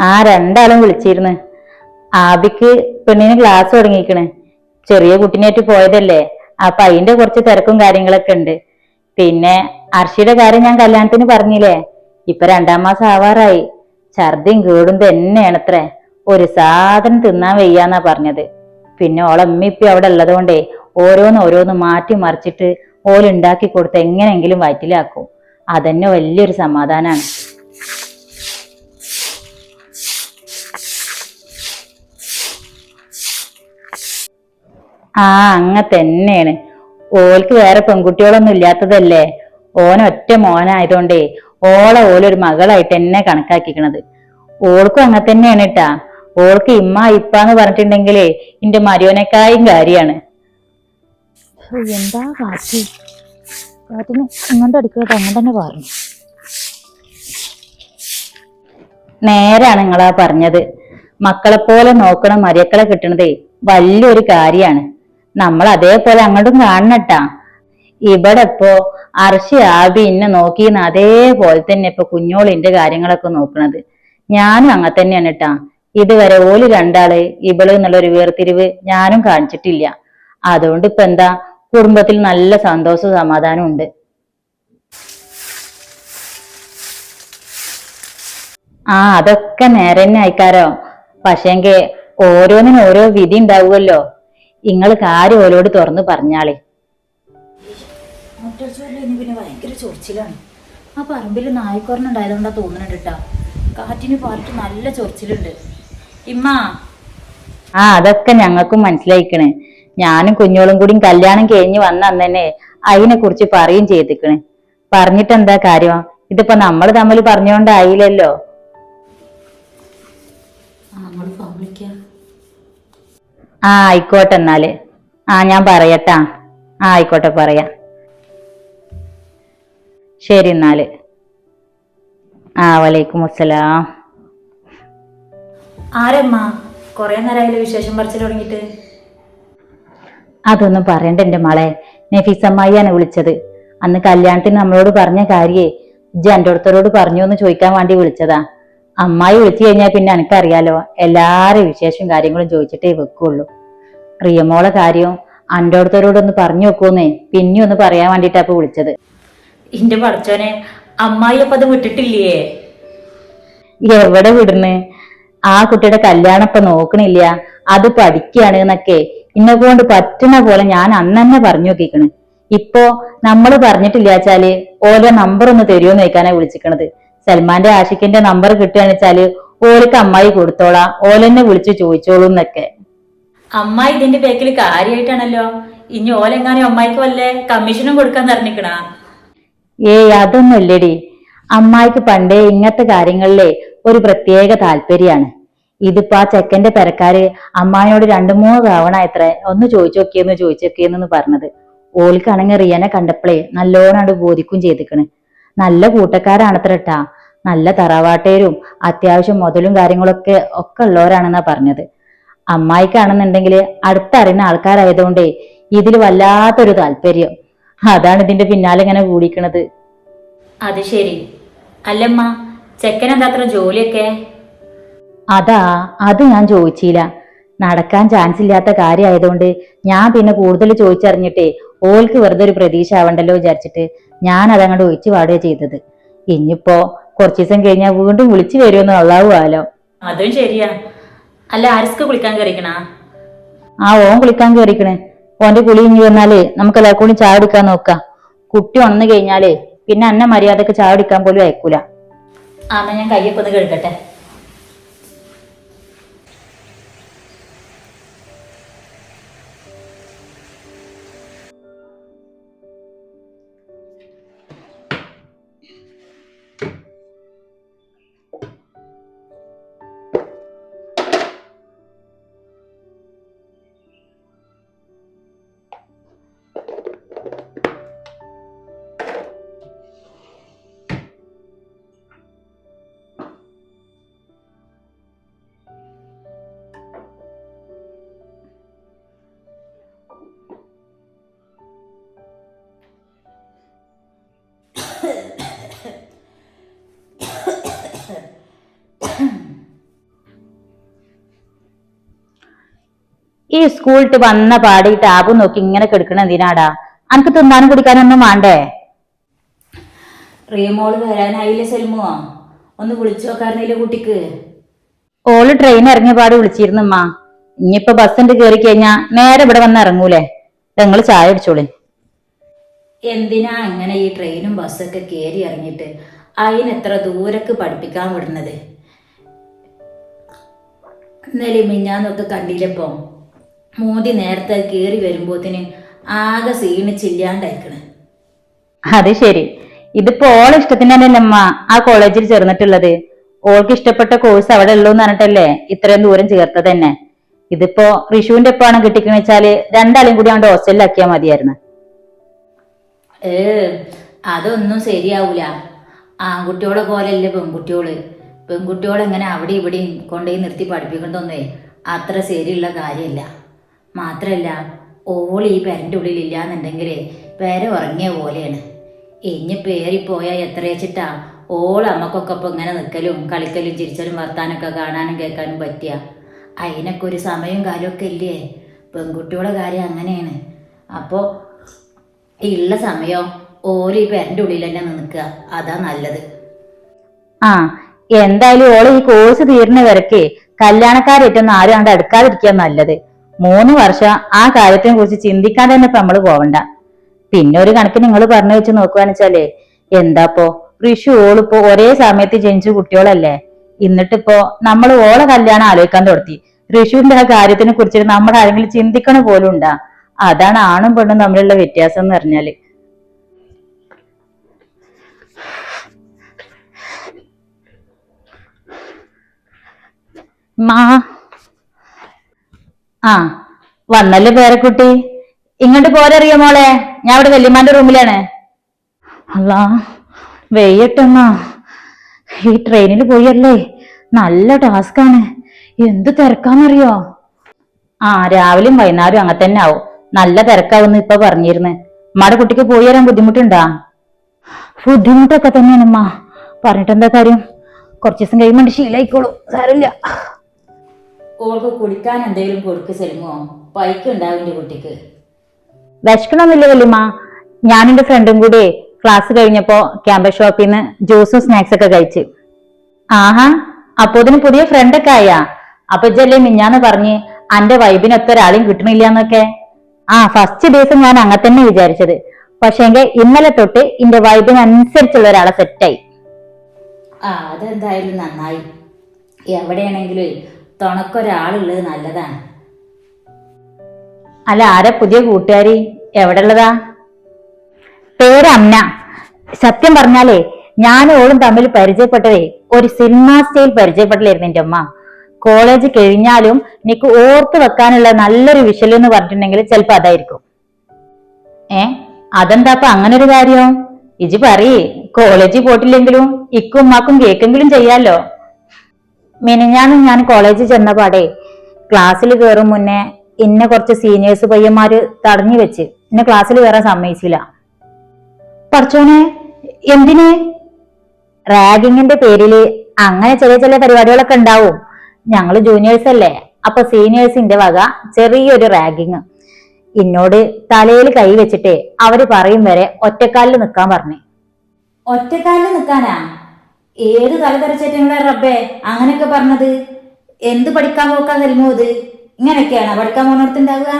ആ രണ്ടാളും വിളിച്ചിരുന്നു. ആബിക്ക് പെണ്ണിന് ക്ലാസ് തുടങ്ങിക്കണ്. ചെറിയ കുട്ടിനായിട്ട് പോയതല്ലേ, അപ്പൊ അതിന്റെ കുറച്ച് തിരക്കും കാര്യങ്ങളൊക്കെ ഉണ്ട്. പിന്നെ അർഷിയുടെ കാര്യം ഞാൻ കല്യാണത്തിന് പറഞ്ഞില്ലേ, ഇപ്പൊ 2-ാം മാസം ആവാറായി. ഛർദിയും കേടും തന്നെയാണത്രേ. ഒരു സാധനം തിന്നാൻ വയ്യാന്നാ പറഞ്ഞത്. പിന്നെ ഓളമ്മിപ്പി അവിടെ ഉള്ളത് കൊണ്ടേ ഓരോന്ന് മാറ്റി മറിച്ചിട്ട് ഓലുണ്ടാക്കി കൊടുത്ത് എങ്ങനെയെങ്കിലും വയറ്റിലാക്കും. അതന്നെ വലിയൊരു സമാധാനാണ്. അങ്ങ തന്നെയാണ്. ഓൾക്ക് വേറെ പെൺകുട്ടികളൊന്നും ഇല്ലാത്തതല്ലേ. ഓനൊറ്റ മോനായതുകൊണ്ടേ ഓലൊരു മകളായിട്ട് എന്നെ കണക്കാക്കിക്കണത്. ഓൾക്കും അങ്ങനെ തന്നെയാണ് കേട്ടാ. ഓൾക്ക് ഇമ്മ ഇപ്പാന്ന് പറഞ്ഞിട്ടുണ്ടെങ്കിലേ എന്റെ മരിയോനേക്കായും കാര്യാണ്. എന്താ കാറ്റിന് ഇങ്ങോട്ട് അടിക്കട്ടെ, അങ്ങനെ തന്നെ പറഞ്ഞു. നേരാണ് നിങ്ങളാ പറഞ്ഞത്. മക്കളെപ്പോലെ നോക്കണ മരിയക്കളെ കിട്ടണതേ വലിയൊരു കാര്യാണ്. നമ്മൾ അതേപോലെ അങ്ങോട്ടും കാണണട്ടാ. ഇവിടെ ഇപ്പോ അർഷി ആബി ഇന്നെ നോക്കിന്ന് അതേപോലെ തന്നെ ഇപ്പൊ കുഞ്ഞോളിന്റെ കാര്യങ്ങളൊക്കെ നോക്കണത്. ഞാനും അങ്ങനെ തന്നെയാണ് കേട്ടാ. ഇതുവരെ ഓല് രണ്ടാള് ഇവള് എന്നുള്ളൊരു വേർതിരിവ് ഞാനും കാണിച്ചിട്ടില്ല. അതുകൊണ്ട് ഇപ്പൊ എന്താ, കുടുംബത്തിൽ നല്ല സന്തോഷവും സമാധാനവും ഉണ്ട്. അതൊക്കെ നേരെ തന്നെ ആയിക്കാരോ. പക്ഷേങ്കി ഓരോന്നിനും ഓരോ വിധി ഉണ്ടാവുമല്ലോ. നിങ്ങൾ കാര്യം ഓരോട് തുറന്ന് പറഞ്ഞാളെ. പിന്നെ ഭയങ്കര ചൊറിച്ചിലാണ്. ആ പറമ്പിൽ നായ്ക്കൊരെണ്ണുണ്ടായതുകൊണ്ടാ തോന്നുന്നുണ്ട് കേട്ടാ. കാറ്റിന് പാലിട്ട് നല്ല ചൊറിച്ചിലുണ്ട്. ഇമ്മ അതൊക്കെ ഞങ്ങൾക്കും മനസ്സിലായിക്കണ്. ഞാനും കുഞ്ഞോളും കൂടി കല്യാണം കഴിഞ്ഞ് വന്ന അന്ന് തന്നെ അതിനെ കുറിച്ച് പറയും ചെയ്തിക്കണ്. പറഞ്ഞിട്ടെന്താ കാര്യം? ഇതിപ്പോ നമ്മൾ തമ്മിൽ പറഞ്ഞുകൊണ്ടായില്ലല്ലോ. ആയിക്കോട്ടെ എന്നാല്. ഞാൻ പറയട്ടാ. ആയിക്കോട്ടെ, പറയാം. ശരി എന്നാല്. വലൈക്കും അസ്സലാം. ആരമ്മ കൊറേ നേരമായാലും വിശേഷം പറിച്ചിൽ തുടങ്ങിയിട്ട്? അതൊന്നും പറയണ്ട എന്റെ മോളെ. നഫീസമ്മായിയാണ് വിളിച്ചത്. അന്ന് കല്യാണത്തിന് നമ്മളോട് പറഞ്ഞ കാര്യേ ഇജ്ജ് എൻ്റെ അടുത്തരോട് പറഞ്ഞു എന്ന് ചോദിക്കാൻ വേണ്ടി വിളിച്ചതാ. അമ്മായി വിളിച്ചു കഴിഞ്ഞാൽ പിന്നെ എനിക്കറിയാലോ, എല്ലാരും വിശേഷം കാര്യങ്ങളും ചോദിച്ചിട്ടേ വെക്കുള്ളൂ. റിയമോളെ കാര്യം എൻ്റെ അടുത്തരോടൊന്ന് പറഞ്ഞു വെക്കൂന്നേ പിന്നെ ഒന്ന് പറയാൻ വേണ്ടിട്ടാ ഇപ്പൊ വിളിച്ചത്. ഇന്റെ പഠിച്ചോനെ, അമ്മായി അപ്പൊ അത് വിട്ടിട്ടില്ലേ? എവിടെ വിടുന്ന്? ആ കുട്ടിയുടെ കല്യാണം ഇപ്പൊ നോക്കണില്ല, അത് പഠിക്കുകയാണ് എന്നൊക്കെ ഇന്നെ കൊണ്ട് പറ്റുന്ന പോലെ ഞാൻ അന്ന് തന്നെ പറഞ്ഞു നോക്കിക്കണ്. ഇപ്പോ നമ്മള് പറഞ്ഞിട്ടില്ലാച്ചാല് ഓരോ നമ്പർ ഒന്ന് തരുമോന്ന് ചോദിക്കാനാ വിളിച്ചിക്കണത്. സൽമാന്റെ ആഷിഖിന്റെ നമ്പർ കിട്ടുകയാണെന്ന് വെച്ചാല് ഓൾക്ക് അമ്മായി കൊടുത്തോളാം, ഓലെന്നെ വിളിച്ചു ചോദിച്ചോളൂ എന്നൊക്കെ. അമ്മായി ഇതിന്റെ ബേക്കിൽ കാര്യമായിട്ടാണല്ലോ. ഇനി ഓലെങ്ങാനും അമ്മായിക്ക് വല്ല കമ്മീഷനും കൊടുക്കാൻ പറഞ്ഞിക്കണ? അതൊന്നും ഇല്ലടി. അമ്മായിക്ക് പണ്ടേ ഇങ്ങനത്തെ കാര്യങ്ങളിലെ ഒരു പ്രത്യേക താല്പര്യാണ്. ഇതിപ്പോ ആ ചെക്കന്റെ പെരക്കാര് അമ്മായിയോട് 2-3 തവണ എത്ര ഒന്ന് ചോദിച്ചോക്കിയെന്ന് പറഞ്ഞത്. ഓൽക്കാണെങ്കിൽ റിയനെ കണ്ടപ്പോഴേ നല്ലോണം ബോധിക്കും ചെയ്തിക്കണ്. നല്ല കൂട്ടക്കാരാണത്രട്ടാ. നല്ല തറവാട്ടേരും അത്യാവശ്യം മുതലും കാര്യങ്ങളൊക്കെ ഉള്ളവരാണെന്നാ പറഞ്ഞത്. അമ്മായിക്കാണെന്നുണ്ടെങ്കിൽ അടുത്തറിയുന്ന ആൾക്കാരായതുകൊണ്ടേ ഇതിൽ വല്ലാത്തൊരു താല്പര്യം. അതാണ് ഇതിന്റെ പിന്നാലെ ഇങ്ങനെ കൂടിക്കണത്. അത് ശരി. അല്ലമ്മ, ചെക്കനെന്താ അത്ര ജോലിയൊക്കെ? അത് ഞാൻ ചോദിച്ചില്ല. നടക്കാൻ ചാൻസ് ഇല്ലാത്ത കാര്യമായതുകൊണ്ട് ഞാൻ പിന്നെ കൂടുതൽ ചോദിച്ചറിഞ്ഞിട്ടേ ഓൾക്ക് വെറുതെ ഒരു പ്രതീക്ഷ ആവണ്ടല്ലോ വിചാരിച്ചിട്ട് ഞാൻ അതങ്ങോട്ട് ഒഴിച്ചു പാടുക ചെയ്തത്. ഇനിയിപ്പോ കുറച്ചു ദിവസം കഴിഞ്ഞാൽ വീണ്ടും വിളിച്ചു വരുമെന്ന് ഉള്ളാവുമല്ലോ. അതും ശരിയാ. അല്ല, ആരിസ്ക്ക് കുളിക്കാൻ കയറിക്കണാ? ഓൻ കുളിക്കാൻ കയറിക്കണേ. ഓന്റെ കുളി ഇനി വന്നാലേ നമുക്ക് എല്ലാവർക്കും കൂടി ചായ എടുക്കാൻ നോക്കാം. കുട്ടി ഉണർന്നു കഴിഞ്ഞാലേ പിന്നെ അന്ന മര്യാദക്ക് ചായ എടുക്കാൻ പോലും അയക്കൂല. എന്നാ ഞാൻ കയ്യൊക്കെ ഒന്ന് കഴുകട്ടെ. സ്കൂളിട്ട് വന്ന പാടി ടാബ് നോക്കി ഇങ്ങനെ കെടുക്കണ എന്തിനാടാ? അനക്ക് തിന്നാനും കുടിക്കാനൊന്നും വേണ്ടേ? റീമോള് വരാനായില്ലേ സെൽമോ? ഒന്ന് വിളിച്ചു നോക്കാറുന്നില്ല കുട്ടിക്ക്. ഓള് ട്രെയിൻ ഇറങ്ങിയ പാട് വിളിച്ചിരുന്നമ്മ. ഇനിയിപ്പൊ ബസ്സിന്റെ കയറി കഴിഞ്ഞാ നേരെ ഇവിടെ വന്ന് ഇറങ്ങൂലേ? നിങ്ങള് ചായ അടിച്ചോളി. എന്തിനാ അങ്ങനെ ഈ ട്രെയിനും ബസ്സൊക്കെ കയറി ഇറങ്ങിയിട്ട് അതിനെത്ര ദൂരക്ക് പഠിപ്പിക്കാൻ വിടുന്നത്? ഇന്നലെ മിഞ്ഞാന്നൊക്കെ കണ്ടില്ലപ്പോ മോദി നേരത്തെ കയറി വരുമ്പോത്തിന് ആകെ ക്ഷീണിച്ചില്ലാണ്ടായിക്കണ്. അത് ശരി. ഇതിപ്പോ ഓളെ ഇഷ്ടത്തിന് തന്നെയല്ലേ അമ്മ ആ കോളേജിൽ ചേർന്നിട്ടുള്ളത്. ഓൾക്ക് ഇഷ്ടപ്പെട്ട കോഴ്സ് അവിടെ ഉള്ളൂ എന്ന് പറഞ്ഞിട്ടല്ലേ ഇത്രയും ദൂരം ചേർത്തത് തന്നെ. ഇതിപ്പോ റിഷുവിന്റെ ഒപ്പാണ് കിട്ടിക്കണെന്ന് വെച്ചാല് രണ്ടാളും കൂടി അവിടെ ഹോസ്റ്റലിലാക്കിയാൽ മതിയായിരുന്നു. അതൊന്നും ശരിയാവൂല. ആൺകുട്ടികളെ പോലെയല്ലേ പെൺകുട്ടികള്. പെൺകുട്ടികളെങ്ങനെ അവിടെ ഇവിടെയും കൊണ്ടുപോയി നിർത്തി പഠിപ്പിക്കണ്ടൊന്നേ അത്ര ശരിയുള്ള കാര്യമല്ല. മാത്രല്ല ഓൾ ഈ പെരൻ്റെ ഉള്ളിലില്ലാന്നുണ്ടെങ്കിൽ പെര ഉറങ്ങിയ പോലെയാണ്. ഇനി പേറിപ്പോയാൽ എത്ര വെച്ചിട്ടാ ഓൾ അമ്മക്കൊക്കെ ഇപ്പം ഇങ്ങനെ നിൽക്കലും കളിക്കലും ചിരിച്ചലും വർത്താനൊക്കെ കാണാനും കേൾക്കാനും പറ്റിയ. അതിനൊക്കെ ഒരു സമയവും കാലമൊക്കെ ഇല്ലേ? പെൺകുട്ടികളുടെ കാര്യം അങ്ങനെയാണ്. അപ്പോൾ ഉള്ള സമയം ഓല് ഈ പെരൻ്റെ ഉള്ളിൽ തന്നെ നിൽക്കുക, അതാ നല്ലത്. ആ എന്തായാലും ഓള് ഈ കോഴ്സ് തീർന്ന വരക്ക് കല്യാണക്കാരേറ്റൊന്നും ആരും അങ്ങോട്ട് അടുക്കാതിരിക്കുക നല്ലത്. 3 വർഷം ആ കാര്യത്തിനെ കുറിച്ച് ചിന്തിക്കാൻ തന്നെ ഇപ്പൊ നമ്മള് പോവണ്ട. പിന്നെ ഒരു കണക്കിന് നിങ്ങൾ പറഞ്ഞു വെച്ച് നോക്കുകയാണെന്ന് വെച്ചാലേ എന്താപ്പോ റിഷു ഓളിപ്പോ ഒരേ സമയത്ത് ജനിച്ച കുട്ടികളല്ലേ. എന്നിട്ടിപ്പോ നമ്മൾ ഓളെ കല്യാണം ആലോചിക്കാൻ തുടത്തി. റിഷുവിന്റെ ആ കാര്യത്തിനെ കുറിച്ചിട്ട് നമ്മൾ ആരെങ്കിലും ചിന്തിക്കണ പോലും ഉണ്ടാ? അതാണ് ആണും പെണ്ണും തമ്മിലുള്ള വ്യത്യാസം എന്ന് പറഞ്ഞാല്. ആ വന്നല്ലേ പേരക്കുട്ടി. ഇങ്ങോട്ട് പോരറിയോ മോളെ? ഞാൻ ഇവിടെ വല്യമ്മാന്റെ റൂമിലാണ്. അല്ലാ വെയ്യട്ടെന്നാ. ഈ ട്രെയിനിൽ പോയല്ലേ നല്ല ടാസ്കാണ്. എന്ത് തിരക്കാന്നറിയോ? ആ രാവിലെയും വൈകുന്നേരം അങ്ങനെ തന്നെ ആവും. നല്ല തിരക്കാവുന്ന് ഇപ്പൊ പറഞ്ഞിരുന്നു. അമ്മയുടെ കുട്ടിക്ക് പോയി വരാൻ ബുദ്ധിമുട്ടുണ്ടാ? ബുദ്ധിമുട്ടൊക്കെ തന്നെയാണമ്മ. പറഞ്ഞിട്ടെന്താ കാര്യം? കുറച്ച് ദിവസം കഴിയുമ്പോൾ ശീലായിക്കോളൂ, സാരമില്ല. ഓൾക്ക് കുടിക്കാൻ എന്തെങ്കിലും കൊടുക്ക് സെൽമോ, പൈക്കുണ്ടാവിൻ്റെ കുട്ടിക്ക്. വിശക്കണമെന്നില്ല വല്യമ്മ. ഞാനും എന്റെ ഫ്രണ്ടും കൂടി ക്ലാസ് കഴിഞ്ഞപ്പോ ക്യാമ്പസ് ഷോപ്പിൽ നിന്ന് ജ്യൂസും സ്നാക്സ് ഒക്കെ കഴിച്ച്. ആഹാ, അപ്പൊ ഇതിന് പുതിയ ഫ്രണ്ടൊക്കെ ആയാ? അപ്പൊ ഇജ്ജല്ലേ മിഞ്ഞാന്ന് പറഞ്ഞ് അന്റെ വൈബിനൊത്ത ഒരാളെയും കിട്ടണില്ല എന്നൊക്കെ. ആ ഫസ്റ്റ് ദിവസം ഞാൻ അങ്ങനെ തന്നെ വിചാരിച്ചത്. പക്ഷേങ്കിൽ ഇന്നലെ തൊട്ട് എന്റെ വൈബിനനുസരിച്ചുള്ള ഒരാളെ സെറ്റായി. അതെന്തായാലും നന്നായി. എവിടെയാണെങ്കിലും തുണക്കൊരാളുള്ളത് നല്ലതാണ്. അല്ല ആരാ പുതിയ കൂട്ടുകാരി? എവിടെ ഉള്ളതാ? പേര് അമ്ന. സത്യം പറഞ്ഞാലേ ഞാനും ഓളും തമ്മിൽ പരിചയപ്പെട്ടതേ ഒരു സിനിമാ സ്റ്റൈൽ പരിചയപ്പെടലായിരുന്നു എന്റെ അമ്മ. കോളേജ് കഴിഞ്ഞാലും എനിക്ക് ഓർത്ത് വെക്കാനുള്ള നല്ലൊരു വിഷയം എന്ന് പറഞ്ഞിട്ടുണ്ടെങ്കിൽ ചിലപ്പോ അതായിരിക്കും. അതെന്താപ്പ അങ്ങനെ ഒരു കാര്യം? ഇജി പറയേ. കോളേജിൽ പോയിട്ടില്ലെങ്കിലും ഇക്കും ഉമ്മാക്കും കേക്കെങ്കിലും ചെയ്യാലോ. മിനിഞ്ഞാന്ന് ഞാൻ കോളേജിൽ ചെന്ന പാടെ ക്ലാസ്സിൽ കയറും മുന്നേ ഇന്നെ കുറച്ച് സീനിയേഴ്സ് പയ്യന്മാര് തടഞ്ഞു വെച്ച് എന്നെ ക്ലാസ്സിൽ കയറാൻ സമ്മതിച്ചില്ല. പഠിച്ചോനെ എന്തിന്? റാഗിങ്ങിന്റെ പേരില് അങ്ങനെ ചെറിയ ചെറിയ പരിപാടികളൊക്കെ ഉണ്ടാവും. ഞങ്ങള് ജൂനിയേഴ്സ് അല്ലേ, അപ്പൊ സീനിയേഴ്സിന്റെ വക ചെറിയൊരു റാഗിങ്. എന്നോട് തലയിൽ കൈ വെച്ചിട്ട് അവര് പറയും വരെ ഒറ്റക്കാലിൽ നിൽക്കാൻ പറഞ്ഞു. ഒറ്റക്കാലിൽ നിൽക്കാനാ? ഏത് തലതെറിച്ചേറ്റങ്ങളെ റബ്ബേ അങ്ങനെയൊക്കെ പറഞ്ഞത്? എന്ത് പഠിക്കാൻ പോക്കാൻ തരുമോ ഇത്? ഇങ്ങനെയൊക്കെയാണോ പഠിക്കാൻ പോണടുത്തുണ്ടാവുക?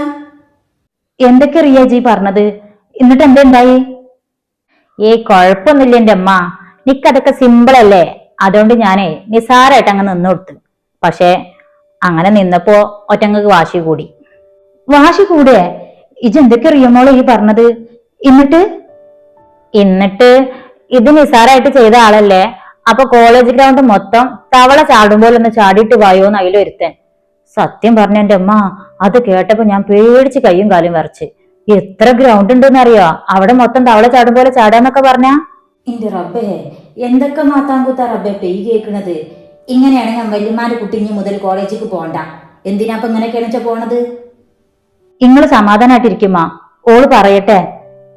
എന്തൊക്കെ റിയാജി പറഞ്ഞത്? എന്നിട്ട് എന്തുണ്ടായി? കുഴപ്പമൊന്നുമില്ല എന്റെ അമ്മ. നിക്കതൊക്കെ സിമ്പിൾ അല്ലേ, അതുകൊണ്ട് ഞാനേ നിസാരായിട്ട് അങ്ങ് നിന്ന് കൊടുത്തു. പക്ഷെ അങ്ങനെ നിന്നപ്പോ ഒറ്റങ്ങൾക്ക് വാശി കൂടി. വാശി കൂടെ? ഇജെന്തൊക്കെ റിയമോളോ ഈ പറഞ്ഞത്? എന്നിട്ട് ഇത് നിസാരായിട്ട് ചെയ്ത ആളല്ലേ, അപ്പൊ കോളേജ് ഗ്രൗണ്ട് മൊത്തം തവള ചാടുമ്പോൾ ഒന്ന് ചാടിയിട്ട് വായോന്ന് അതിലൊരുത്തൻ. സത്യം പറഞ്ഞ എന്റെ അമ്മ അത് കേട്ടപ്പോ ഞാൻ പേടിച്ച് കയ്യും കാലും വരച്ച്. എത്ര ഗ്രൗണ്ട് ഉണ്ടെന്ന് അറിയോ? അവിടെ മൊത്തം തവള ചാടും പോലെ ചാടാന്നൊക്കെ പറഞ്ഞാ. എന്റെ റബ്ബേ, എന്തൊക്കെ മാത്താങ്കൂത്താ റബ്ബേ പെയ് കേൾക്കണത്. ഇങ്ങനെയാണെങ്കിൽ വല്യമാന്റെ കുട്ടിഞ്ഞ് മുതൽ കോളേജിലേക്ക് പോണ്ട. എന്തിനാ അപ്പൊ ഇങ്ങനെയൊക്കെയാണെച്ചാ പോണത്? ഇങ്ങള് സമാധാനായിട്ടിരിക്കുമാ, ഓള് പറയട്ടെ.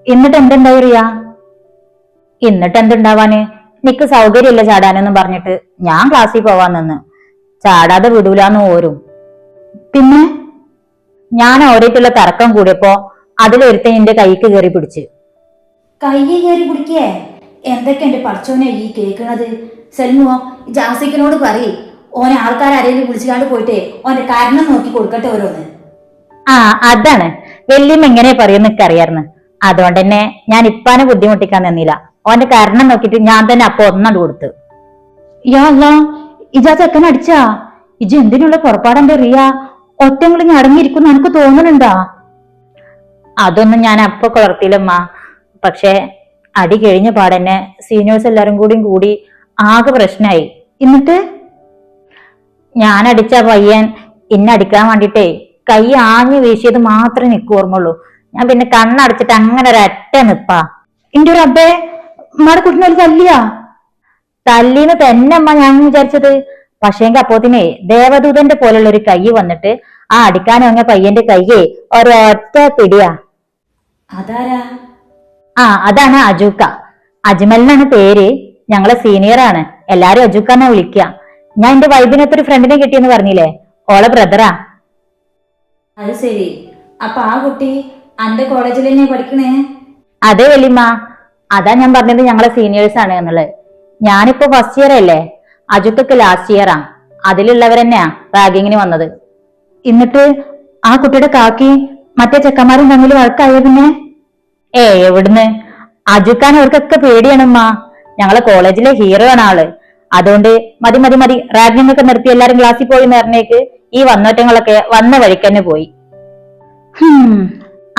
എന്നിട്ട് എന്തുണ്ടായി റിയാ? എന്നിട്ട് എന്തുണ്ടാവാന്? നിക്ക് സൗകര്യമില്ല ചാടാനെന്നും പറഞ്ഞിട്ട് ഞാൻ ക്ലാസ്സിൽ പോവാൻ നിന്ന്. ചാടാതെ വിടൂലെന്ന് ഓരും. പിന്നെ ഞാൻ ഓടിയിട്ടുള്ള തർക്കം കൂടിയപ്പോ അതിലൊരുത്തൻ എന്റെ കൈക്ക് കയറി പിടിച്ച്. കൈ കയറി പിടിക്കേ? എന്തൊക്കെ എന്റെ പഠിച്ചോനെ ഈ കേൾക്കണത്? സെൽമുവോ ജാസിക്കിനോട് പറയ്, ഓനെ ആൾക്കാരെങ്കിലും വിളിച്ചുകാണ്ട് പോയിട്ടേ ഓന്റെ കാരണം നോക്കി കൊടുക്കട്ടെ ഓരോന്ന്. ആ അതാണ് വല്യമ്മ എങ്ങനെ പറയുന്ന അറിയാർന്ന്. അതുകൊണ്ട് തന്നെ ഞാൻ ഇപ്പാനെ ബുദ്ധിമുട്ടിക്കാൻ നിന്നില്ല. ഓന്റെ കാരണം നോക്കിട്ട് ഞാൻ തന്നെ അപ്പൊ ഒന്നാണ്ട് കൊടുത്തു. ഇജാ ചെക്കൻ അടിച്ചാ? ഇജ് എന്തിനുള്ള പുറപ്പാടെന്റെ റിയ? ഒറ്റങ്ങളും അടങ്ങിയിരിക്കുന്ന എനിക്ക് തോന്നുന്നുണ്ടാ? അതൊന്നും ഞാൻ അപ്പൊ കുളർത്തിയില്ലമ്മ. പക്ഷെ അടി കഴിഞ്ഞ പാടന്നെ സീനിയേഴ്സ് എല്ലാരും കൂടി ആകെ പ്രശ്നമായി. എന്നിട്ട് ഞാൻ അടിച്ച പയ്യൻ ഇന്നടിക്കാൻ വേണ്ടിട്ടേ കൈ ആഞ്ഞു വീശിയത് മാത്രമേ എനിക്ക് ഓർമ്മയുള്ളൂ. ഞാൻ പിന്നെ കണ്ണടച്ചിട്ട് അങ്ങനെ ഒരറ്റ നിപ്പാ. എന്റെ ഒരു അബ്ബേ, ഉമ്മാടെ കുട്ടിനെ ഒരു തല്ലിയാ? തല്ലീന്ന് തന്നെ അമ്മ ഞാൻ വിചാരിച്ചത്. പക്ഷേങ്കിൽ അപ്പോത്തിനെ ദേവദൂതന്റെ പോലുള്ള ഒരു കൈ വന്നിട്ട് ആ അടിക്കാൻ വന്ന പയ്യന്റെ കയ്യെ ഒരൊറ്റ പിടിയാ. അതാരാ? അതാണ് അജൂക്ക. അജ്മൽ എന്നാണ് പേര്. ഞങ്ങളെ സീനിയറാണ്. എല്ലാരും അജൂക്കാന്നാ വിളിക്കുക. ഞാൻ എന്റെ വൈബിനൊത്തൊരു ഫ്രണ്ടിനെ കിട്ടിയെന്ന് പറഞ്ഞില്ലേ, ഓളെ ബ്രദറാ. അത് ശരി. അപ്പൊ ആ കുട്ടി അന്റെ കോളേജിൽ തന്നെ പഠിക്കണേ? അതെ വല്യമ്മ, അതാ ഞാൻ പറഞ്ഞത് ഞങ്ങളെ സീനിയേഴ്സ് ആണ് എന്നുള്ളത്. ഞാനിപ്പോ ഫസ്റ്റ് ഇയർ അല്ലേ, അജുക്കൊക്കെ ലാസ്റ്റ് ഇയറാ. അതിലുള്ളവരെന്നെയാ റാഗിങ്ങിന് വന്നത്. എന്നിട്ട് ആ കുട്ടിയുടെ കാക്കി മറ്റേ ചെക്കന്മാരും തമ്മിൽ വഴക്കായ പിന്നെ? എവിടുന്ന്? അജുക്കാൻ അവർക്കൊക്കെ പേടിയാണമ്മ. ഞങ്ങളെ കോളേജിലെ ഹീറോ ആണ് ആള്. അതുകൊണ്ട് മതി റാഗിങ് ഒക്കെ നിർത്തി എല്ലാരും ക്ലാസ്സിൽ പോയി നേർന്നേക്ക് ഈ വന്നോറ്റങ്ങളൊക്കെ വന്ന വഴിക്ക് തന്നെ പോയി.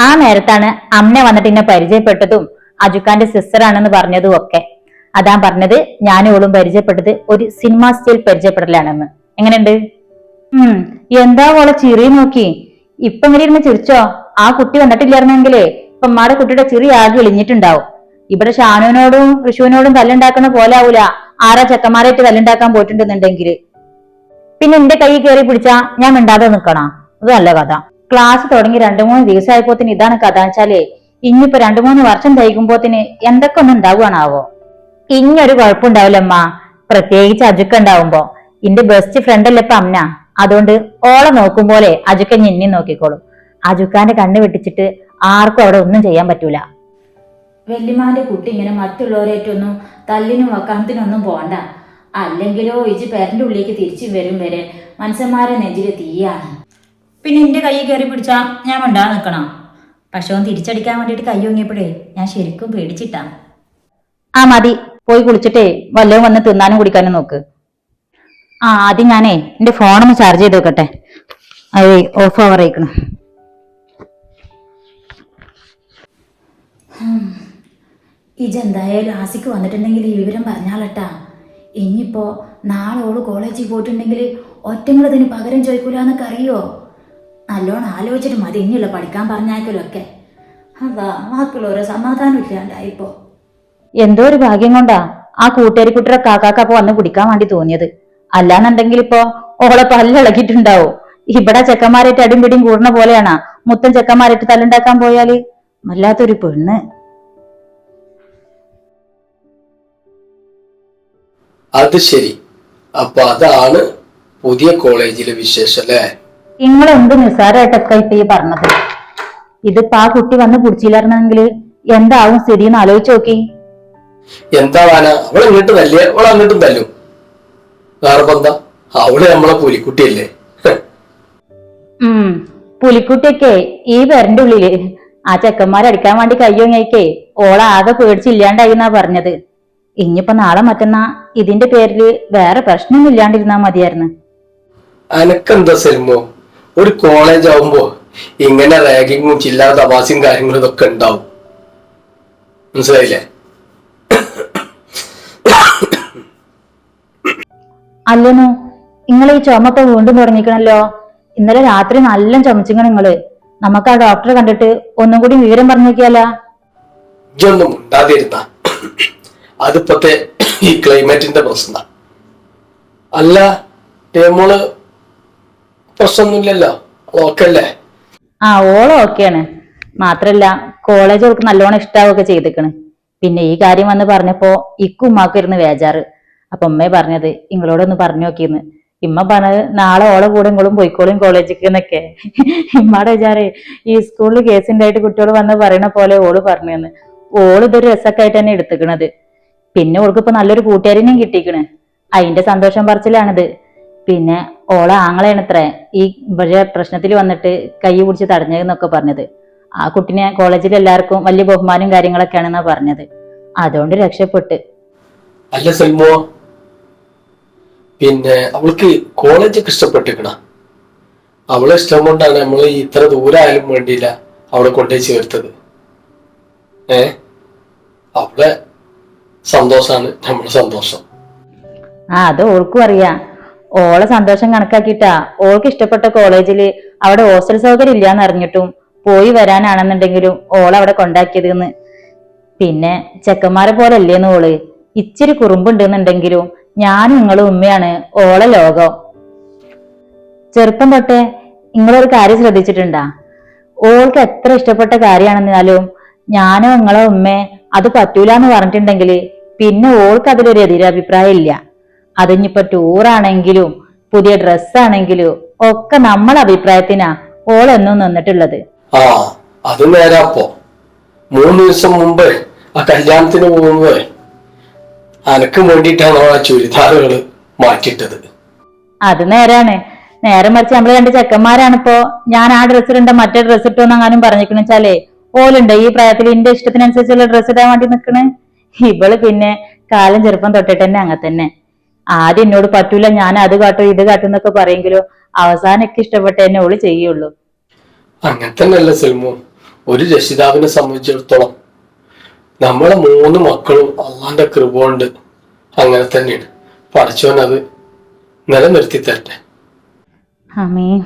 ആ നേരത്താണ് അമ്മ വന്നിട്ട് എന്നെ പരിചയപ്പെട്ടതും അജുക്കാന്റെ സിസ്റ്റർ ആണെന്ന് പറഞ്ഞതും ഒക്കെ. അതാ പറഞ്ഞത് ഞാനും ഓളും പരിചയപ്പെട്ടത് ഒരു സിനിമ സ്റ്റൈൽ പരിചയപ്പെടലാണെന്ന്. എങ്ങനെയുണ്ട്? എന്താ ഓളെ ചിറി നോക്കി. ഇപ്പൊ ഇങ്ങനെ ഇരുന്ന് ചിരിച്ചോ? ആ കുട്ടി വന്നിട്ടില്ലായിരുന്നെങ്കിലേ ഇപ്പൊ അമ്മയുടെ കുട്ടിയുടെ ചിറി ആകെ ഇളിഞ്ഞിട്ടുണ്ടാവും. ഇവിടെ ഷാനുവിനോടും ഋഷുവിനോടും തല്ലുണ്ടാക്കുന്ന പോലെ ആവൂല ആരാ ചെക്കന്മാരായിട്ട് തല്ലുണ്ടാക്കാൻ പോയിട്ടുണ്ടെന്നുണ്ടെങ്കിൽ. പിന്നെ എന്റെ കൈ കയറി പിടിച്ചാ ഞാൻ മിണ്ടാതെ നിക്കണോ? അത് നല്ല കഥ. ക്ലാസ് തുടങ്ങി 2-3 ദിവസമായപ്പോത്തിന് ഇതാണ് കഥ വെച്ചാലേ ഇനിയിപ്പോ 2-3 വർഷം തയ്ക്കുമ്പോത്തിന് എന്തൊക്കെ ഒന്നും ഉണ്ടാവുകയാണാവോ. ഇനിയൊരു കുഴപ്പമുണ്ടാവില്ലമ്മ, പ്രത്യേകിച്ച് അജുക്ക ഉണ്ടാവുമ്പോ. എന്റെ ബെസ്റ്റ് ഫ്രണ്ട് അല്ലേ ഇപ്പൊ അമ്ന. അതുകൊണ്ട് ഓളെ നോക്കും പോലെ അജുക്ക ഞെന്നി നോക്കിക്കോളും. അജുക്കാന്റെ കണ്ണ് വെട്ടിച്ചിട്ട് ആർക്കും അവിടെ ഒന്നും ചെയ്യാൻ പറ്റൂല. വല്യമാന്റെ കുട്ടി ഇങ്ങനെ മറ്റുള്ളവരായിട്ടൊന്നും തല്ലിനും വക്കാണത്തിനൊന്നും പോണ്ട. അല്ലെങ്കിലോ ഇജ് പേരന്റെ ഉള്ളിലേക്ക് തിരിച്ചു വരും വരെ മനുഷ്യന്മാരെ നെഞ്ചില് തീയാണ്. പിന്നെ എന്റെ കൈ കയറി പിടിച്ചാ ഞാൻ മിണ്ടാ നിക്കണം. പക്ഷെ ഒന്ന് തിരിച്ചടിക്കാൻ വേണ്ടിട്ട് കൈ ഒങ്ങിയപ്പോഴേ ഞാൻ ശരിക്കും പേടിച്ചിട്ടാ. മതി, പോയി കുളിച്ചിട്ടേ വല്ലതും വന്ന് തിന്നാനും കുടിക്കാനും നോക്ക്. ആദ്യം ഞാനേ എന്റെ ഫോണൊന്ന് ചാർജ് ചെയ്ത് വെക്കട്ടെ. അത് ഓഫ് ആവർ ആയിക്കണം. ഇജെന്തായാലും ആസിക്ക് വന്നിട്ടുണ്ടെങ്കിൽ ഈ വിവരം പറഞ്ഞാലട്ടാ. ഇനിയിപ്പോ നാളെ ഓള് കോളേജിൽ പോയിട്ടുണ്ടെങ്കിൽ ഒറ്റങ്ങളതിന് പകരം ചോദിക്കൂലെന്നൊക്കെ അറിയോ? നല്ലോണം ആലോചിച്ചിട്ട് മതി ഇനിയുള്ള പഠിക്കാൻ പറഞ്ഞാക്കലൊക്കെ. അതാ വാക്കുള്ളോരോ സമാധാനം ഇല്ലാണ്ടായിപ്പോ. എന്തോ ഒരു ഭാഗ്യം കൊണ്ടാ ആ കൂട്ടുകാരിക്കുട്ടിയുടെ കാക്കാക്കപ്പൊ വന്ന് കുടിക്കാൻ വേണ്ടി തോന്നിയത്. അല്ലാന്നുണ്ടെങ്കിൽ ഇപ്പൊ ഓളെ പല്ലിളക്കിയിട്ടുണ്ടാവും. ഇവിടെ ചെക്കന്മാരായിട്ട് അടിപിടിയും കൂടുന്ന പോലെയാണ് മുത്തൻ ചെക്കന്മാരായിട്ട് തല്ലുണ്ടാക്കാൻ പോയാല്. വല്ലാത്തൊരു പെണ്ണ്. അത് ശരി. അപ്പൊ അതാണ് പുതിയ കോളേജിലെ വിശേഷം അല്ലേ? നിങ്ങളെന്ത് നിസ്സാരമായിട്ടൊക്കെ ഇപ്പൊ ഈ പറഞ്ഞത്. ഇതിപ്പോ ആ കുട്ടി വന്ന് കുടിച്ചില്ലായിരുന്നെങ്കിൽ എന്താവും സ്ഥിതി എന്ന് ആലോചിച്ച് നോക്കി. എന്താവാനാ, അവളെ ഇങ്ങോട്ട് തല്ലേ അവളെ അങ്ങോട്ടും തല്ലും. വേറെ എന്താ, അവള് നമ്മളെ പുലിക്കുട്ടിയല്ലേ. പുലിക്കുട്ടിയൊക്കെ ഈ പേരന്റെ ഉള്ളില് ആ ചെക്കന്മാരടിക്കാൻ വേണ്ടി കയ്യൊങ്ങയ്ക്കേ ഓളാകെ പേടിച്ചില്ലാണ്ടായി എന്നാ പറഞ്ഞത്. ഇനിയിപ്പോ നാളെ മറ്റന്നാ ഇതിന്റെ പേരില് വേറെ പ്രശ്നമൊന്നും ഇല്ലാണ്ടിരുന്നാ മതിയായിരുന്നു. അനക്കെന്താ സെൽമോ, ഒരു കോളേജ് ആവുമ്പോ ഇങ്ങനെ റാഗിങ്ങും ചില്ലാ തമാശയും കാര്യങ്ങളും ഇതൊക്കെ ഉണ്ടാവും. മനസ്സിലായില്ലേ? അല്ലെന്നു നിങ്ങൾ ഈ ചുമപ്പൊ വീണ്ടും തുടങ്ങിക്കണല്ലോ. ഇന്നലെ രാത്രി നല്ല ചുമച്ചിങ്ങ നിങ്ങള്. നമുക്ക് ആ ഡോക്ടറെ കണ്ടിട്ട് ഒന്നും കൂടി വിവരം പറഞ്ഞു നോക്കിയാല. ഇതൊന്നും ഉണ്ടാതിരുന്ന അതിപ്പത്തെ ഈ ക്ലൈമറ്റിന്റെ പ്രശ്ന. അല്ല ടേമോള് പ്രശ്നമൊന്നുമില്ലല്ലോ, ഓക്കല്ലേ? ഓളം ഓക്കെയാണ്. മാത്രല്ല കോളേജ് അവർക്ക് നല്ലോണം ഇഷ്ടാവൊക്കെ ചെയ്തിക്കണ്. പിന്നെ ഈ കാര്യം വന്ന് പറഞ്ഞപ്പോ ഇക്കും ഉമ്മാക്കും ഇരുന്ന് വേജാറ്. അപ്പൊ ഉമ്മയെ പറഞ്ഞത് നിങ്ങളോടൊന്ന് പറഞ്ഞു നോക്കിയെന്ന്. ഇമ്മ പറഞ്ഞത് നാളെ ഓളെ കൂടെ ഇങ്ങളും പോയിക്കോളും കോളേജിക്ക് എന്നൊക്കെ. ഇമ്മയുടെ വിചാരേ ഈ സ്കൂളിൽ കേസ് ഉണ്ടായിട്ട് കുട്ടികൾ വന്ന് പറയണ പോലെ ഓള് പറഞ്ഞെന്ന്. ഓള് ഇതൊരു രസമൊക്കെ ആയിട്ട് തന്നെ എടുത്തുക്കണത്. പിന്നെ ഓൾക്ക് ഇപ്പൊ നല്ലൊരു കൂട്ടുകാരനെയും കിട്ടിക്കണ്. അതിന്റെ സന്തോഷം പറച്ചിലാണിത്. പിന്നെ ഓളെ ആങ്ങളെയാണത്രേ ഈ ഇവിടെ പ്രശ്നത്തിൽ വന്നിട്ട് കൈ പിടിച്ച് തടഞ്ഞതെന്നൊക്കെ പറഞ്ഞത്. ആ കുട്ടിനെ കോളേജിൽ എല്ലാവർക്കും വലിയ ബഹുമാനം കാര്യങ്ങളൊക്കെയാണെന്നാ പറഞ്ഞത്. അതുകൊണ്ട് രക്ഷപ്പെട്ട്. അല്ല സൽമോ, പിന്നെ അവൾക്ക് കോളേജൊക്കെ ഇഷ്ടപ്പെട്ടിക്കണ? അവളെ ഇഷ്ടം കൊണ്ടാണ് നമ്മൾ ഇത്ര ദൂരായാലും വേണ്ടിയില്ല അവളെ കൊണ്ടേ ചേർത്തത്. അവളെ സന്തോഷാണ് നമ്മുടെ സന്തോഷം. അത് ഓൾക്കും അറിയാം. ഓളെ സന്തോഷം കണക്കാക്കിയിട്ടാ ഓൾക്ക് ഇഷ്ടപ്പെട്ട കോളേജില് അവിടെ ഹോസ്റ്റൽ സൗകര്യം ഇല്ലാന്ന് അറിഞ്ഞിട്ടും പോയി വരാനാണെന്നുണ്ടെങ്കിലും ഓളവിടെ കൊണ്ടാക്കിയതെന്ന്. പിന്നെ ചെക്കന്മാരെ പോലെ അല്ലേന്ന് ഓള്. ഇച്ചിരി കുറുമ്പുണ്ടെന്നുണ്ടെങ്കിലും ഞാനും നിങ്ങളും ഉമ്മയാണ് ഓളെ ലോകം. ചെറുപ്പം തൊട്ടേ നിങ്ങളൊരു കാര്യം ശ്രദ്ധിച്ചിട്ടുണ്ടാ? ഓൾക്ക് എത്ര ഇഷ്ടപ്പെട്ട കാര്യമാണെന്നാലും ഞാനോ നിങ്ങളോ ഉമ്മേ അത് പറ്റൂലെന്ന് പറഞ്ഞിട്ടുണ്ടെങ്കിൽ പിന്നെ ഓൾക്ക് അതിലൊരു എതിരഭിപ്രായം ഇല്ല. അതിനിപ്പോ ടൂറാണെങ്കിലും പുതിയ ഡ്രസ്സാണെങ്കിലും ഒക്കെ നമ്മളെ അഭിപ്രായത്തിനാ ഓളെന്നും നിന്നിട്ടുള്ളത്. ആ അത് നേരാപ്പോ. 3 ദിവസം മുമ്പ് ആ കല്യാണത്തിന് പോകുമ്പോ അനക്ക് വേണ്ടിയിട്ടാണ് ആ ചുരിദാറുകള് മാറ്റിയിട്ടത്. അത് നേരാണ്. നേരെ മറിച്ച് നമ്മള് 2 ചെക്കന്മാരാണിപ്പോ ഞാൻ ആ ഡ്രസ്സ് ഇടണ്ട മറ്റേ ഡ്രസ്സ് ഇട്ടോന്നെങ്ങാനും പറഞ്ഞിക്കണെന്ന് വെച്ചാലേ ഓലുണ്ട് ഈ പ്രായത്തിൽ എന്റെ ഇഷ്ടത്തിനനുസരിച്ചുള്ള ഡ്രസ്സ് ഇടാൻ വേണ്ടി നിക്കണ്. ഇവള് പിന്നെ കാലം ചെറുപ്പം തൊട്ടിട്ട് തന്നെ അങ്ങനെ തന്നെ. ആദ്യം എന്നോട് പറ്റൂല, ഞാൻ അത് കാട്ടും ഇത് കാട്ടും എന്നൊക്കെ പറയെങ്കിലും അവസാനമൊക്കെ ഇഷ്ടപ്പെട്ട തന്നെ ഓള് ചെയ്യുള്ളൂ. അങ്ങനെ തന്നെയല്ല സൽമു, ഒരു രക്ഷിതാവിനെ സംബന്ധിച്ചിടത്തോളം നമ്മളെ 3 മക്കളും അള്ളാന്റെ കൃപ കൊണ്ട് അങ്ങനെ തന്നെയാണ്. പഠിച്ചവൻ അത് നിലനിർത്തി തരട്ടെ. ആമീൻ.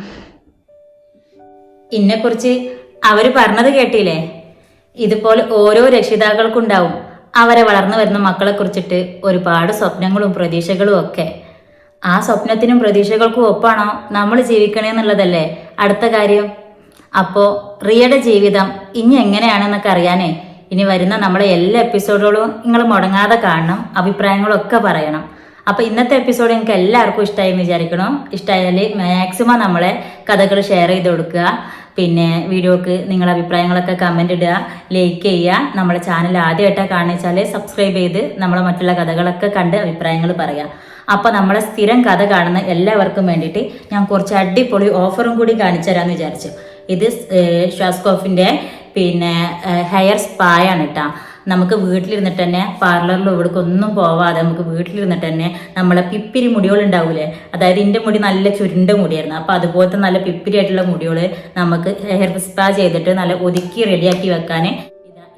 ഇന്നെ കുറിച്ച് അവര് പറഞ്ഞത് കേട്ടില്ലേ? ഇതുപോലെ ഓരോ രക്ഷിതാക്കൾക്കുണ്ടാവും അവരെ വളർന്നു വരുന്ന മക്കളെ കുറിച്ചിട്ട് ഒരുപാട് സ്വപ്നങ്ങളും പ്രതീക്ഷകളും ഒക്കെ. ആ സ്വപ്നത്തിനും പ്രതീക്ഷകൾക്കും ഒപ്പാണോ നമ്മൾ ജീവിക്കണേന്നുള്ളതല്ലേ അടുത്ത കാര്യം. അപ്പോ റിയയുടെ ജീവിതം ഇനി എങ്ങനെയാണെന്നൊക്കെ അറിയാനേ ഇനി വരുന്ന നമ്മളെ എല്ലാ എപ്പിസോഡുകളും നിങ്ങൾ മുടങ്ങാതെ കാണണം, അഭിപ്രായങ്ങളൊക്കെ പറയണം. അപ്പൊ ഇന്നത്തെ എപ്പിസോഡ് നിങ്ങൾക്ക് എല്ലാവർക്കും ഇഷ്ടമായി എന്ന് വിചാരിക്കണം. ഇഷ്ടമായാൽ മാക്സിമം നമ്മളെ കഥകൾ ഷെയർ ചെയ്ത് കൊടുക്കുക. പിന്നെ വീഡിയോക്ക് നിങ്ങളുടെ അഭിപ്രായങ്ങളൊക്കെ കമന്റ് ഇടുക, ലൈക്ക് ചെയ്യുക. നമ്മുടെ ചാനൽ ആദ്യമായിട്ടാണ് കാണിച്ചാൽ സബ്സ്ക്രൈബ് ചെയ്ത് നമ്മളെ മറ്റുള്ള കഥകളൊക്കെ കണ്ട് അഭിപ്രായങ്ങൾ പറയാം. അപ്പൊ നമ്മളെ സ്ഥിരം കഥ കാണുന്ന എല്ലാവർക്കും വേണ്ടിയിട്ട് ഞാൻ കുറച്ച് അടിപൊളി ഓഫറും കൂടി കാണിച്ചു തരാമെന്ന് വിചാരിച്ചു. ഇത് ഷ്വാസ്കോഫിന്റെ പിന്നെ ഹെയർ സ്പായാണ് കേട്ടോ. നമുക്ക് വീട്ടിലിരുന്നിട്ട് തന്നെ പാർലറിലും ഇവിടേക്കൊന്നും പോവാതെ നമുക്ക് വീട്ടിലിരുന്നിട്ട് തന്നെ നമ്മളെ പിപ്പിരി മുടികൾ ഉണ്ടാവൂലേ, അതായത് എൻ്റെ മുടി നല്ല ചുരുണ്ട മുടിയായിരുന്നു. അപ്പോൾ അതുപോലത്തെ നല്ല പിപ്പിരി ആയിട്ടുള്ള മുടികൾ നമുക്ക് ഹെയർ സ്പാ ചെയ്തിട്ട് നല്ല ഒതുക്കി റെഡിയാക്കി വെക്കാൻ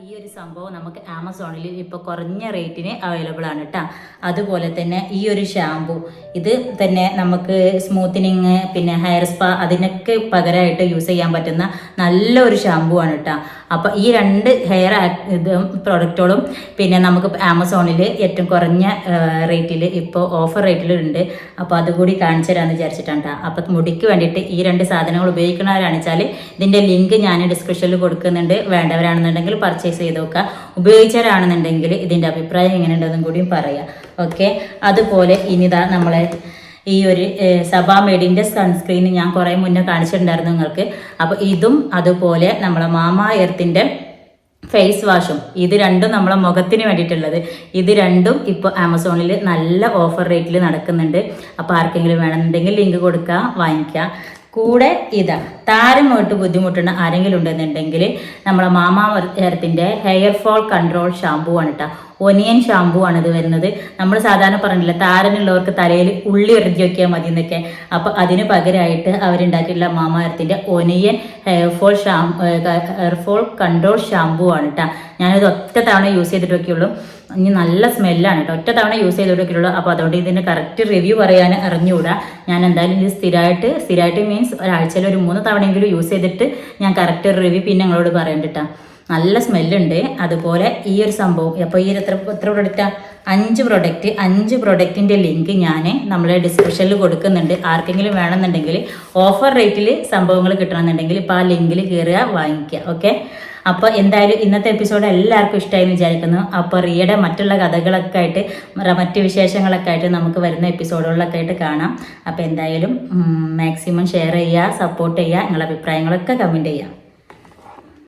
ഈ ഒരു സംഭവം നമുക്ക് ആമസോണിൽ ഇപ്പോൾ കുറഞ്ഞ റേറ്റിന് അവൈലബിൾ ആണ് കേട്ടോ. അതുപോലെ തന്നെ ഈ ഒരു ഷാമ്പു ഇത് തന്നെ നമുക്ക് സ്മൂത്തനിങ് പിന്നെ ഹെയർ സ്പാ അതിനൊക്കെ പകരമായിട്ട് യൂസ് ചെയ്യാൻ പറ്റുന്ന നല്ലൊരു ഷാമ്പു ആണ് കേട്ടോ. അപ്പോൾ ഈ 2 ഹെയർ പ്രോഡക്റ്റുകളും പിന്നെ നമുക്ക് ആമസോണിൽ ഏറ്റവും കുറഞ്ഞ റേറ്റിൽ ഇപ്പോൾ ഓഫർ റേറ്റിലുണ്ട്. അപ്പോൾ അതുകൂടി കാണിച്ചു തരാമെന്ന് വിചാരിച്ചിട്ടാണ് കേട്ടോ. അപ്പോൾ മുടിക്ക് വേണ്ടിയിട്ട് ഈ 2 സാധനങ്ങൾ ഉപയോഗിക്കുന്നവരാണെന്ന് വെച്ചാൽ ഇതിൻ്റെ ലിങ്ക് ഞാൻ ഡിസ്ക്രിപ്ഷനിൽ കൊടുക്കുന്നുണ്ട്. വേണ്ടവരാണെന്നുണ്ടെങ്കിൽ പർച്ചേസ് ചെയ്ത് നോക്കുക. ഉപയോഗിച്ചവരാണെന്നുണ്ടെങ്കിൽ ഇതിൻ്റെ അഭിപ്രായം എങ്ങനെ ഉണ്ടെന്നും കൂടിയും പറയാം. ഓക്കെ. അതുപോലെ ഇനിതാ നമ്മളെ ഈ ഒരു സബാമെഡിൻ്റെ സൺസ്ക്രീൻ ഞാൻ കുറേ മുന്നേ കാണിച്ചിട്ടുണ്ടായിരുന്നു നിങ്ങൾക്ക്. അപ്പോൾ ഇതും അതുപോലെ നമ്മളെ മാമാ എർത്തിൻ്റെ ഫേസ് വാഷും ഇത് 2 നമ്മളെ മുഖത്തിന് വേണ്ടിയിട്ടുള്ളത്. ഇത് 2 ഇപ്പോൾ ആമസോണിൽ നല്ല ഓഫർ റേറ്റിൽ നടക്കുന്നുണ്ട്. അപ്പോൾ ആർക്കെങ്കിലും വേണമെന്നുണ്ടെങ്കിൽ ലിങ്ക് കൊടുക്കുക, വാങ്ങിക്കുക. കൂടെ ഇതാ താരമായിട്ട് ബുദ്ധിമുട്ടുന്ന ആരെങ്കിലും ഉണ്ടെന്നുണ്ടെങ്കിൽ നമ്മളെ മാമാ എർത്തിൻ്റെ ഹെയർ ഫോൾ കൺട്രോൾ ഷാമ്പൂ ആണ് കേട്ടോ. ഒനിയൻ ഷാമ്പൂ ആണ് ഇത് വരുന്നത്. നമ്മൾ സാധാരണ പറഞ്ഞില്ല താരനുള്ളവർക്ക് തലയിൽ ഉള്ളി എറിഞ്ഞു വെക്കിയാൽ മതി എന്നൊക്കെ. അപ്പോൾ അതിന് പകരമായിട്ട് അവരുണ്ടാക്കിയിട്ടുള്ള മാമാ എർത്തിൻ്റെ onion hair fall control shampoo ആണ് കേട്ടോ. ഞാനിത് ഒറ്റ തവണ യൂസ് ചെയ്തിട്ടൊക്കെയുള്ളൂ. ഇനി നല്ല സ്മെല്ലാണ് കേട്ടോ. ഒറ്റ തവണ യൂസ് ചെയ്തിട്ടൊക്കെയുള്ളൂ. അപ്പോൾ അതുകൊണ്ട് ഇതിൻ്റെ കറക്റ്റ് റിവ്യൂ പറയാൻ അറിഞ്ഞുകൂടാ. ഞാൻ എന്തായാലും ഇത് സ്ഥിരമായിട്ട് മീൻസ് ഒരാഴ്ചയിൽ ഒരു 3 തവണയെങ്കിലും യൂസ് ചെയ്തിട്ട് ഞാൻ കറക്റ്റ് ഒരു റിവ്യൂ പിന്നെ നിങ്ങളോട് പറയണ്ടിട്ടാ. നല്ല സ്മെല്ലുണ്ട്. അതുപോലെ ഈ ഒരു സംഭവം അപ്പോൾ ഈ എത്ര പ്രൊഡക്റ്റാണ് 5 പ്രൊഡക്റ്റിൻ്റെ ലിങ്ക് ഞാൻ നമ്മളെ ഡിസ്ക്രിപ്ഷനിൽ കൊടുക്കുന്നുണ്ട്. ആർക്കെങ്കിലും വേണമെന്നുണ്ടെങ്കിൽ ഓഫർ റേറ്റിൽ സംഭവങ്ങൾ കിട്ടണമെന്നുണ്ടെങ്കിൽ ഇപ്പോൾ ആ ലിങ്കിൽ കയറുക, വാങ്ങിക്കുക. ഓക്കെ. അപ്പോൾ എന്തായാലും ഇന്നത്തെ എപ്പിസോഡ് എല്ലാവർക്കും ഇഷ്ടമായി വിചാരിക്കുന്നു. അപ്പോൾ റിയയുടെ മറ്റുള്ള കഥകളൊക്കെ ആയിട്ട് മറ്റ് വിശേഷങ്ങളൊക്കെ ആയിട്ട് നമുക്ക് വരുന്ന എപ്പിസോഡുകളിലൊക്കെ ആയിട്ട് കാണാം. അപ്പോൾ എന്തായാലും മാക്സിമം ഷെയർ ചെയ്യുക, സപ്പോർട്ട് ചെയ്യുക, നിങ്ങളുടെ അഭിപ്രായങ്ങളൊക്കെ കമൻറ്റ് ചെയ്യുക.